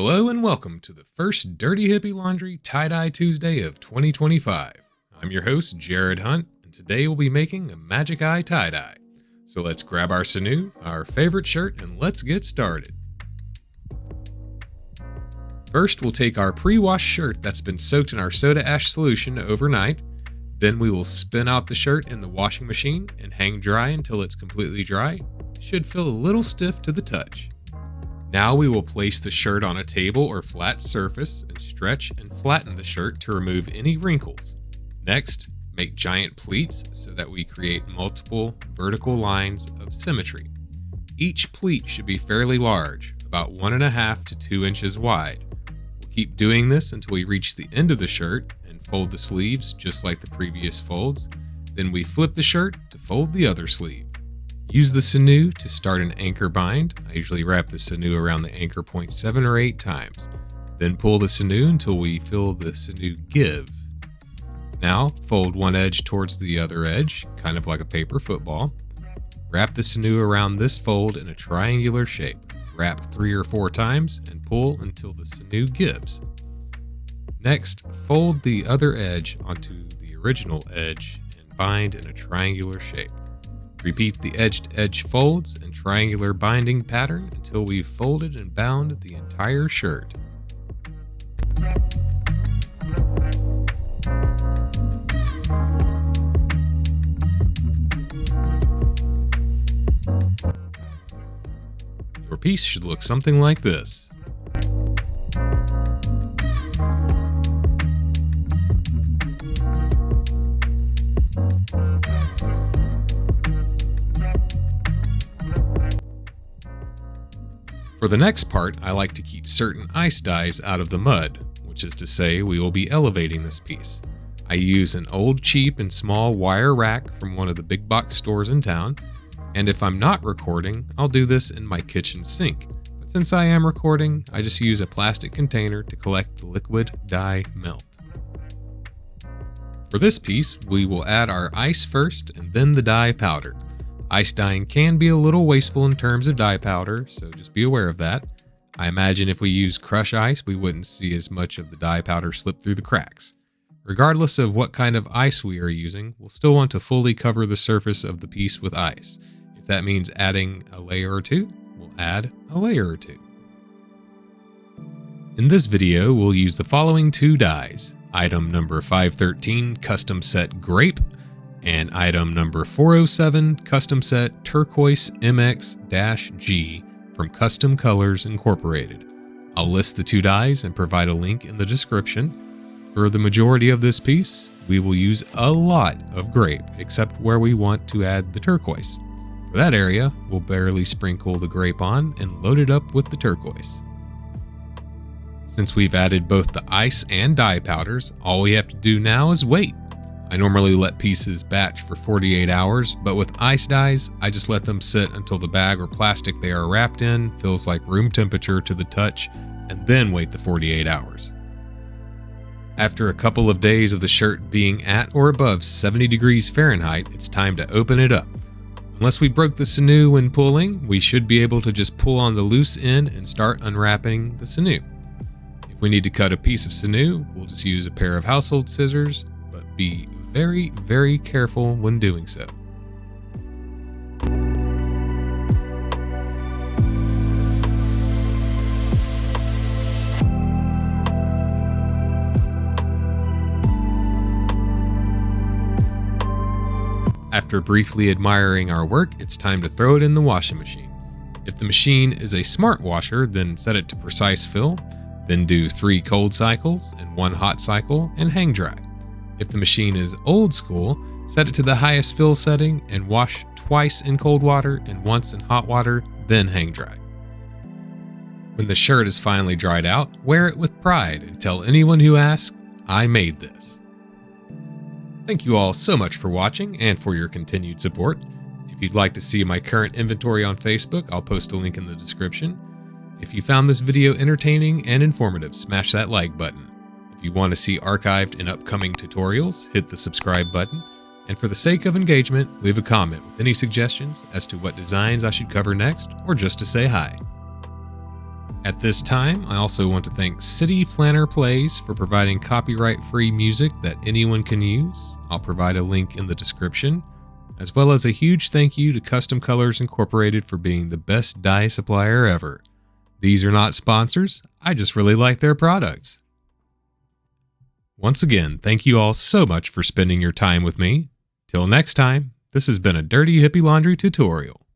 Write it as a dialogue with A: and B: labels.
A: Hello and welcome to the first Dirty Hippie Laundry Tie-Dye Tuesday of 2025. I'm your host, Jared Hunt, and today we'll be making a Magic Eye tie-dye. So let's grab our sinew, our favorite shirt, and let's get started. First, we'll take our pre-washed shirt that's been soaked in our soda ash solution overnight. Then we will spin out the shirt in the washing machine and hang dry until it's completely dry. It should feel a little stiff to the touch. Now we will place the shirt on a table or flat surface and stretch and flatten the shirt to remove any wrinkles. Next, make giant pleats so that we create multiple vertical lines of symmetry. Each pleat should be fairly large, about 1.5 to 2 inches wide. We'll keep doing this until we reach the end of the shirt and fold the sleeves just like the previous folds. Then we flip the shirt to fold the other sleeve. Use the sinew to start an anchor bind. I usually wrap the sinew around the anchor point 7 or 8 times. Then pull the sinew until we feel the sinew give. Now fold one edge towards the other edge, kind of like a paper football. Wrap the sinew around this fold in a triangular shape. Wrap 3 or 4 times and pull until the sinew gives. Next, fold the other edge onto the original edge and bind in a triangular shape. Repeat the edge-to-edge folds and triangular binding pattern until we've folded and bound the entire shirt. Your piece should look something like this. For the next part, I like to keep certain ice dyes out of the mud, which is to say we will be elevating this piece. I use an old cheap and small wire rack from one of the big box stores in town, and if I'm not recording, I'll do this in my kitchen sink. But since I am recording, I just use a plastic container to collect the liquid dye melt. For this piece, we will add our ice first and then the dye powder. Ice dyeing can be a little wasteful in terms of dye powder, so just be aware of that. I imagine if we use crush ice, we wouldn't see as much of the dye powder slip through the cracks. Regardless of what kind of ice we are using, we'll still want to fully cover the surface of the piece with ice. If that means adding a layer or two, we'll add a layer or two. In this video, we'll use the following 2 dyes. Item number 513 Custom Set Grape, and item number 407 Custom Set Turqoise MX-G from Custom Colors Incorporated. I'll list the 2 dyes and provide a link in the description. For the majority of this piece, we will use a lot of grape, except where we want to add the turquoise. For that area, we'll barely sprinkle the grape on and load it up with the turquoise. Since we've added both the ice and dye powders, all we have to do now is wait. I normally let pieces batch for 48 hours, but with ice dyes, I just let them sit until the bag or plastic they are wrapped in feels like room temperature to the touch, and then wait the 48 hours. After a couple of days of the shirt being at or above 70 degrees Fahrenheit, it's time to open it up. Unless we broke the sinew when pulling, we should be able to just pull on the loose end and start unwrapping the sinew. If we need to cut a piece of sinew, we'll just use a pair of household scissors, but be very, very careful when doing so. After briefly admiring our work, it's time to throw it in the washing machine. If the machine is a smart washer, then set it to precise fill, then do 3 cold cycles and 1 hot cycle and hang dry. If the machine is old school, set it to the highest fill setting and wash twice in cold water and once in hot water, then hang dry. When the shirt is finally dried out, wear it with pride and tell anyone who asks, "I made this." Thank you all so much for watching and for your continued support. If you'd like to see my current inventory on Facebook, I'll post a link in the description. If you found this video entertaining and informative, smash that like button. If you want to see archived and upcoming tutorials, hit the subscribe button. And for the sake of engagement, leave a comment with any suggestions as to what designs I should cover next, or just to say hi. At this time, I also want to thank City Planner Plays for providing copyright-free music that anyone can use. I'll provide a link in the description, as well as a huge thank you to Custom Colors Incorporated for being the best dye supplier ever. These are not sponsors, I just really like their products. Once again, thank you all so much for spending your time with me. Till next time, this has been a Dirty Hippie Laundry tutorial.